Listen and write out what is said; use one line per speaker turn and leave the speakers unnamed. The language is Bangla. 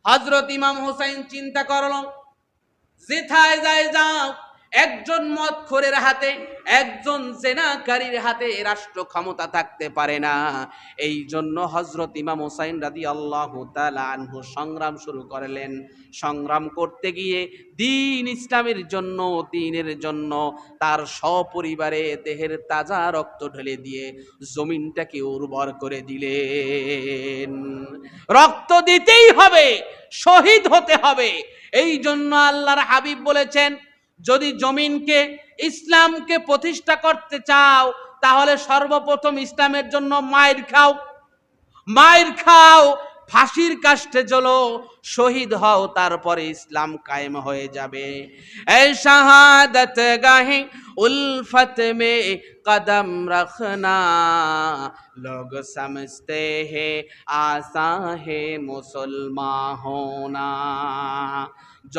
হযরত ইমাম হোসেন চিন্তা করলো, যেথায় যায় যাও, একজন মদখোরের হাতে, একজন জেনাকারীর হাতে রাষ্ট্র ক্ষমতা থাকতে পারে না। এই জন্য হযরত ইমাম হোসাইন রাদিয়াল্লাহু তাআলা আনহু সংগ্রাম শুরু করলেন। সংগ্রাম করতে গিয়ে দ্বীন ইসলামের জন্য, দ্বীনের জন্য তার সপরিবারে দেহের তাজা রক্ত ঢেলে দিয়ে জমিনটাকে উর্বর করে দিলেন। রক্ত দিতেই হবে, শহীদ হতে হবে। এই জন্য আল্লাহর হাবিব বলেছেন, যদি জমিনকে, ইসলামকে প্রতিষ্ঠা করতে চাও, তাহলে সর্বপ্রথম ইসলামের জন্য মায়ের খাও, মায়ের খাও, ফাঁসির কাষ্ঠে জ্বলো, শহীদ হও, তারপরে ইসলাম কায়েম হয়ে যাবে। এই শাহাদাত গাহে উলফত মে কদম রখনা, লোগ সমঝতে হে আসা হে মুসলমান হোনা।